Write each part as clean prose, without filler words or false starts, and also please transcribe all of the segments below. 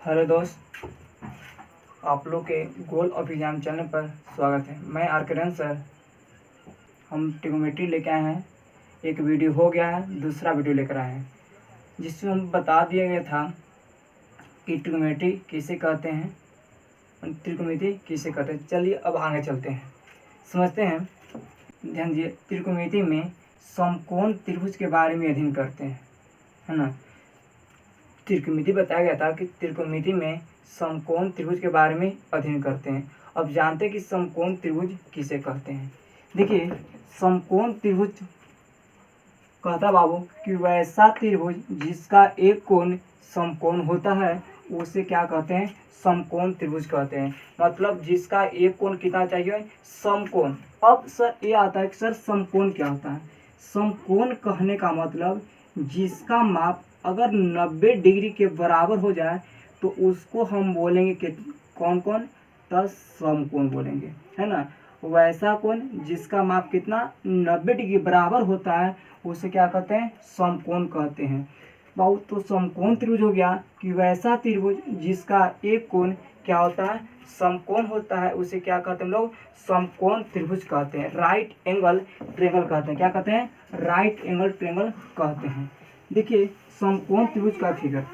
Hello दोस्त, आप लोग के गोल ऑफ एग्जाम चैनल पर स्वागत है। मैं आर्करन सर। हम ट्रिग्नोमेट्री लेके आए हैं। एक वीडियो हो गया है, दूसरा वीडियो लेकर आए हैं जिसमें हम बता दिया गया था कि ट्रिग्नोमेट्री किसे कहते हैं, त्रिकोणमिति किसे कहते हैं। चलिए अब आगे चलते हैं, समझते हैं। ध्यान दीजिए, त्रिकोणमिति में समकोण त्रिभुज के बारे में अध्ययन करते हैं, है ना। त्रिकोणमिति बताया गया था कि त्रिकोणमिति में समकोण त्रिभुज के बारे में अध्ययन करते हैं। अब जानते हैं कि समकोण त्रिभुज किसे कहते हैं। देखिए, समकोण त्रिभुज कहता बाबू कि वैसा त्रिभुज जिसका एक कोण समकोण होता है उसे क्या कहते हैं, समकोण त्रिभुज कहते हैं। मतलब जिसका एक कोण कितना चाहिए, समकोण। अब सर ये आता है कि सर समकोण क्या होता है। समकोण कहने का मतलब जिसका माप अगर 90 डिग्री के बराबर हो जाए तो उसको हम बोलेंगे कि कौन कौन, तो समकोण बोलेंगे, है ना। वैसा कोण जिसका माप कितना 90 डिग्री बराबर होता है उसे क्या कहते हैं, समकोण कहते हैं। बहुत तो समकोण त्रिभुज हो गया कि वैसा त्रिभुज जिसका एक कोण क्या होता है, समकोण होता है, उसे क्या कहते हैं हम लोग, समकोण त्रिभुज कहते हैं। राइट एंगल ट्रायंगल कहते हैं। क्या कहते हैं, राइट एंगल ट्रायंगल कहते हैं। देखिए समकोण त्रिभुज का फिगर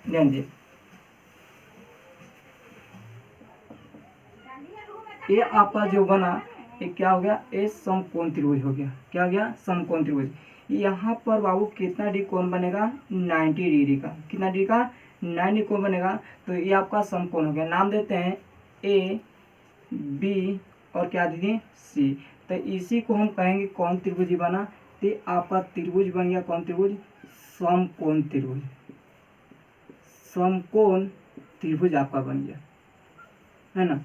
ध्यान दीजिए। ये आपका जो बना ये क्या हो गया, ये समकोण त्रिभुज हो गया। क्या हो गया, समकोण त्रिभुज। यहाँ पर बाबू कितना डिग्री कोण बनेगा, 90 डिग्री का। कितना डिग्री का, 90 कोण बनेगा। तो ये आपका समकोण हो गया। नाम देते हैं ए बी और क्या दीजिए, सी। तो इसी को हम कहेंगे कौन त्रिभुज बना, तो आपका त्रिभुज बन गया कौन त्रिभुज, समकोण त्रिभुज। समकोण त्रिभुज आपका बन गया, है ना।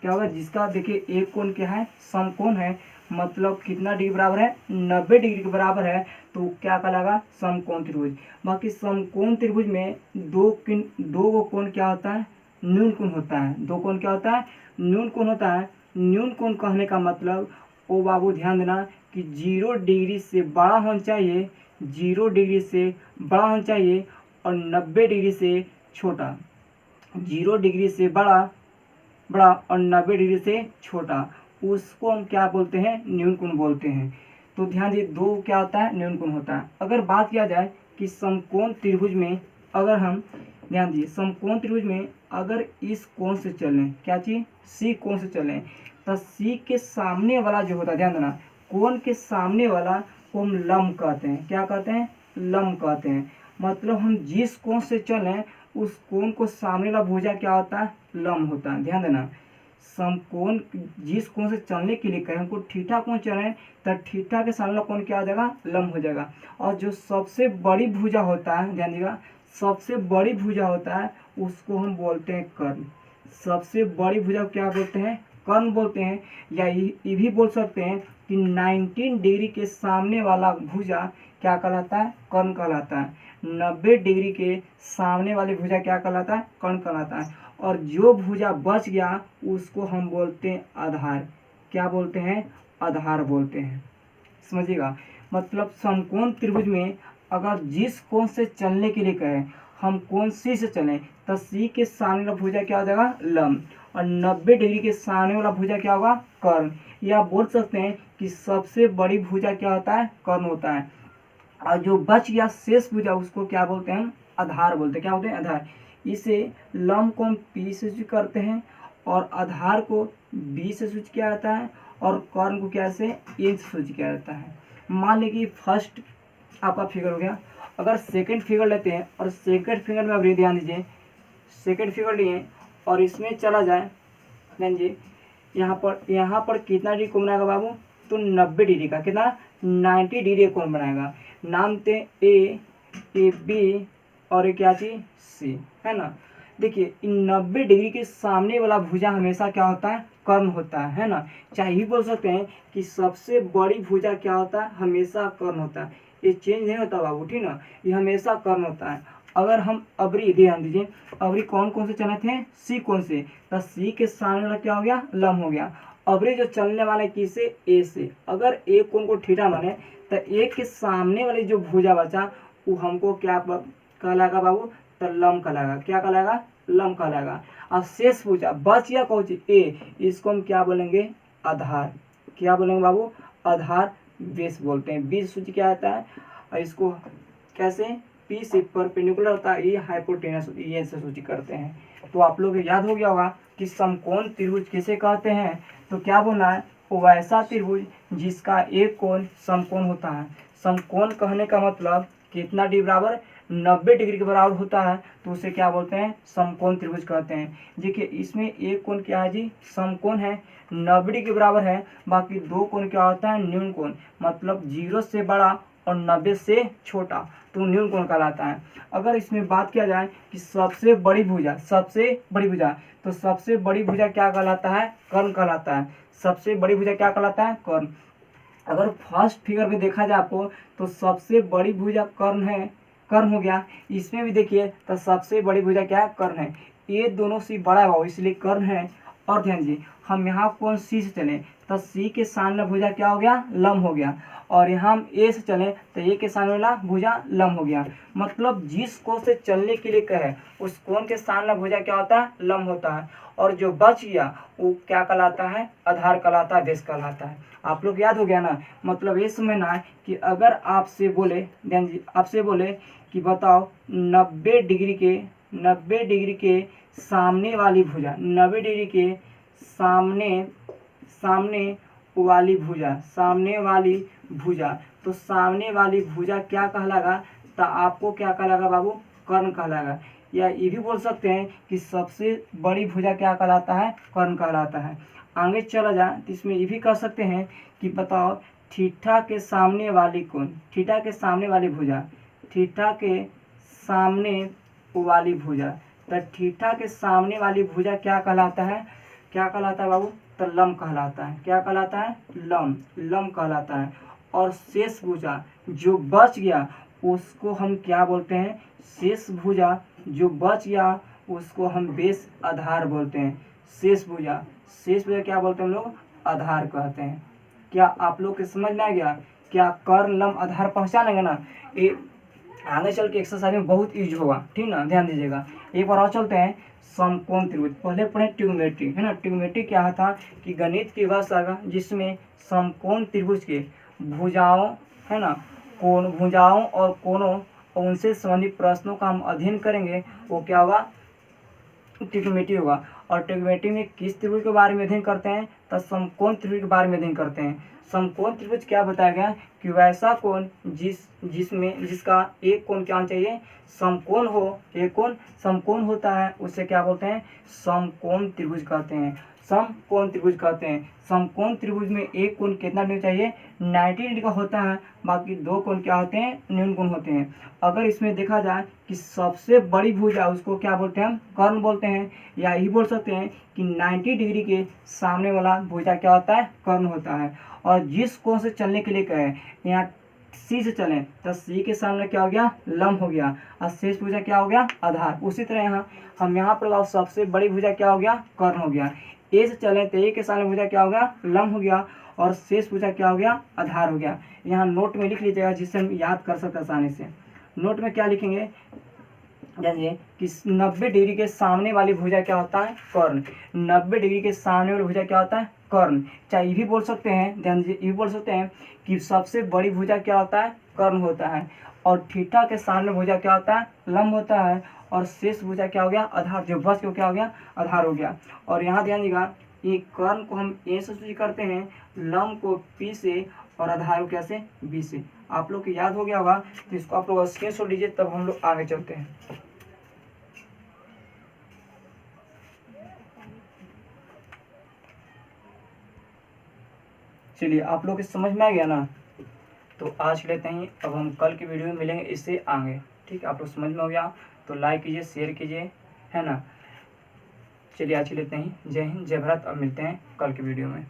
क्या होगा, जिसका देखिए एक कोण क्या है, समकोण है। मतलब कितना डिग्री बराबर है, 90 डिग्री के बराबर है, तो क्या कहलाएगा, समकोण त्रिभुज। बाकी समकोण त्रिभुज में दो कोण क्या होता है, न्यून कोण होता है। दो कोण क्या होता है, न्यून कोण होता है। न्यून कोण कहने का मतलब ओ बाबू ध्यान देना कि 0 डिग्री से बड़ा होना चाहिए, 0 डिग्री से बड़ा होना चाहिए और 90 डिग्री से छोटा। 0 डिग्री से बड़ा और 90 डिग्री से छोटा, उसको हम क्या बोलते हैं, न्यून कोण बोलते हैं। तो ध्यान दीजिए, दो क्या होता है, न्यून कोण होता है। अगर बात किया जाए कि समकोण त्रिभुज में अगर हम ध्यान दीजिए, समकोण त्रिभुज में अगर इस कोण से चलें, क्या चीज, सी कोण से चलें, तो सी के सामने वाला जो होता है, ध्यान देना, कोण के सामने वाला को हम लंब कहते हैं। क्या कहते हैं, लंब कहते हैं। मतलब हम जिस कोण से चलें उस कोण को सामने वाला भुजा क्या होता है, लंब होता है। ध्यान देना, समकोण जिस कोण से चलने के लिए कहें, हमको थीटा कोण चलें तो थीटा के सामने वाला कोण क्या हो जाएगा, लंब हो जाएगा। और जो सबसे बड़ी भुजा होता है, ध्यान दीजिएगा, सबसे बड़ी भुजा होता है उसको हम बोलते हैं कर्ण। सबसे बड़ी भुजा क्या बोलते हैं, कर्ण बोलते हैं। या ये भी बोल सकते हैं कि 19 डिग्री के सामने वाला भुजा क्या कहलाता है, कर्ण कहलाता है। 90 डिग्री के सामने वाली भुजा क्या कहलाता है, कर्ण कहलाता है। और जो भुजा बच गया उसको हम बोलते हैं आधार। क्या बोलते हैं, आधार बोलते हैं। समझिएगा, मतलब समकोण त्रिभुज में अगर जिस कोण से चलने के लिए कहें, हम कोण सी से चलें तो सी के सामने वाला भुजा क्या हो जाएगा, लंब। और 90 डिग्री के सामने वाला भुजा क्या होगा, कर्ण। या बोल सकते हैं कि सबसे बड़ी भुजा क्या होता है, कर्ण होता है। और जो बच गया शेष भुजा उसको क्या बोलते हैं, आधार बोलते हैं। क्या बोलते हैं, आधार। इसे लंब को हम पी से सूचित करते हैं और आधार को बी से सूचित किया जाता है और कर्ण को क्या से, ए से सूचित किया जाता है। मान लीजिए फर्स्ट आपका फिगर हो गया। अगर सेकंड फिगर लेते हैं और सेकंड फिगर में अभी ध्यान दीजिए, सेकंड फिगर लिए और इसमें चला जाए, ध्यान दीजिए, यहाँ पर कितना डिग्री कोण बनाएगा बाबू, तो 90 डिग्री का। कितना, 90 डिग्री कोण बनाएगा। नाम ते ए बी और एक क्या चीज, सी, है ना। देखिए 90 डिग्री के सामने वाला भुजा हमेशा क्या होता है, कर्ण होता है ना। चाहे ही बोल सकते हैं कि सबसे बड़ी भुजा क्या होता है, हमेशा कर्ण होता है। ये चेंज नहीं होता बाबू, ठीक ना, ये हमेशा कर्ण होता है। अगर हम अबरी ध्यान दीजिए, अबरी कौन कौन से चले थे, सी कौन से, तो सी के सामने वाला क्या हो गया, लंब हो गया। अबरी जो चलने वाला किसे, ए से। अगर एक कोण को थीटा माने तो एक के सामने वाली जो भुजा बचा वो हमको क्या कहलाएगा बाबू, तो लम कहलाएगा। क्या कहलाएगा? लम कहलाएगा। अब शेष भुजा बच गया कौन चीज? ए, इसको हम क्या बोलेंगे? आधार। क्या बोलेंगे बाबू? आधार बेस बोलते हैं। बीज सूची क्या आता है? और इसको कैसे? पी से परपेंडिकुलर होता है, ये हाइपोटेनस, ये से सूची करते हैं। तो आप लोग को याद हो गया होगा कि समकोण त्रिभुज किसे कहते हैं। तो क्या बोलना है? वो ऐसा त्रिभुज जिसका एक कोण समकोण होता है। समकोण कहने का मतलब कितना डिग्री बराबर? 90 डिग्री के बराबर होता है, तो उसे क्या बोलते हैं? समकोण त्रिभुज कहते हैं। देखिए इसमें एक कोण क्या है जी? समकोण है, 90 डिग्री के बराबर है। बाकी दो कोण क्या होता है? न्यून कोण, मतलब 0 से बड़ा और 90 से छोटा, तो न्यून कोण कहलाता है। अगर इसमें बात किया जाए कि सबसे बड़ी भुजा, सबसे बड़ी भुजा, तो सबसे बड़ी भुजा क्या कहलाता है? कर्ण कहलाता है। सबसे बड़ी भुजा क्या कहलाता है? कर्ण। अगर फर्स्ट फिगर में देखा जाए आपको, तो सबसे बड़ी भुजा कर्ण है, कर्ण हो गया। इसमें भी देखिए तो सबसे बड़ी भुजा क्या है? कर्ण है। ये दोनों से बड़ा है इसलिए कर्ण है। और ध्यान दीजिए हम यहाँ कौन सी से चले तो सी के सामने भुजा क्या हो गया? लम हो गया। और यहाँ हम ए से चले तो ए के सामने वाला भुजा लम हो गया। मतलब जिस कोण से चलने के लिए कहे उस कोण के सामने भुजा क्या होता है? लम होता है। और जो बच गया वो क्या कहलाता है? आधार कहलाता है, बेस कहलाता है। आप लोग याद हो गया ना? मतलब ये समझना है कि अगर आपसे बोले, ध्यान दीजिए, आपसे बोले कि बताओ 90 डिग्री के सामने वाली भुजा, 90 डिग्री के सामने वाली भुजा, सामने वाली भुजा, तो सामने वाली भुजा क्या कहलाएगा? तो आपको क्या कहलाएगा बाबू? कर्ण कहलाएगा। या ये भी बोल सकते हैं कि सबसे बड़ी भुजा क्या कहलाता है? कर्ण कहलाता है। आगे चला जाए तो इसमें ये भी कह सकते हैं कि बताओ थीटा के सामने वाली कोण, थीटा के सामने वाली भुजा, थीटा के सामने वाली भुजा, तो थीटा के सामने वाली भुजा क्या कहलाता है? क्या कहलाता है बाबू? तो लम कहलाता है। क्या कहलाता है? लम, लम कहलाता है। और शेष भुजा जो बच गया उसको हम क्या बोलते हैं? शेष भुजा जो बच गया उसको हम बेस आधार बोलते हैं। शेष भुजा, शेष भुजा क्या बोलते हैं हम लोग? आधार कहते हैं। क्या आप लोग के समझ में आ गया? क्या कर्ण लम आधार पहचान लेंगे ना? ये आगे चल के एक्सरसाइज में बहुत यूज होगा, ठीक ना? ध्यान दीजिएगा। एक बार और चलते हैं समकोण त्रिभुज। पहले पढ़े ट्रिग्नोमेट्री, है ना? ट्रिग्नोमेट्री क्या था कि गणित की वह शाखा जिसमें समकोण त्रिभुज के भुजाओं, है ना, कोण, भुजाओं और कोणों और उनसे संबंधित प्रश्नों का हम अध्ययन करेंगे, वो क्या होगा? ट्रिग्नोमेट्री होगा। और ट्रिग्नोमेट्री में किस त्रिभुज के बारे में अध्ययन करते हैं? तो समकोण त्रिभुज के बारे में अध्ययन करते हैं। समकोण त्रिभुज क्या बताया गया कि वैसा कोण जिसका एक कोण क्या होना चाहिए? समकोण हो। एक कोण समकोण होता है उसे क्या बोलते हैं? समकोण त्रिभुज कहते हैं। समकोण त्रिभुज कहते हैं। समकोण त्रिभुज में एक कोण कितना डिग्री चाहिए? 90 डिग्री का होता है। बाकी दो कोण क्या होते हैं? न्यून कोण होते हैं। अगर इसमें देखा जाए कि सबसे बड़ी भुजा उसको क्या बोलते हैं? हम कर्ण बोलते हैं। या यही बोल सकते हैं कि 90 डिग्री के सामने वाला भुजा क्या होता है? कर्ण होता है। और जिस कोण से चलने के लिए कहे, यहाँ सी से चलें तो सी के सामने क्या हो गया? लम हो गया। और शेष भुजा क्या हो गया? आधार। उसी तरह यहाँ पर सबसे बड़ी भुजा क्या हो गया? कर्ण हो गया। ए से चलें तो ए के सामने भुजा क्या हो गया? लम हो गया। और शेष भुजा क्या हो गया? आधार हो गया। यहाँ नोट में लिख लीजिएगा जिससे हम याद कर सकते आसानी से। नोट में क्या लिखेंगे? जानिए कि 90 डिग्री के सामने वाली भुजा क्या होता है? कर्ण। 90 डिग्री के सामने वाली भुजा क्या होता है? कर्ण। चाहे ये भी बोल सकते हैं, ध्यान दीजिए, ये भी बोल सकते हैं कि सबसे बड़ी भुजा क्या होता है? कर्ण होता है। और थीटा के सामने भुजा क्या होता है? लंब होता है। और शेष भुजा क्या हो गया? आधार। जो बच के क्या हो गया? आधार हो गया। और यहाँ ध्यान दीजिएगा, ये कर्ण को हम ए से सूची करते हैं, लंब को पी से, और आधार को कैसे? बी से। आप लोग को याद हो गया होगा, तो इसको आप लोग स्क्रीनशॉट लीजिए, तब हम लोग आगे चलते हैं। चलिए आप लोग के समझ में आ गया ना? तो आज लेते हैं, अब हम कल की वीडियो में मिलेंगे इससे आगे। ठीक है, आप लोग समझ में हो गया तो लाइक कीजिए, शेयर कीजिए, है ना? चलिए आज लेते हैं। जय हिंद, जय भारत। अब मिलते हैं कल की वीडियो में।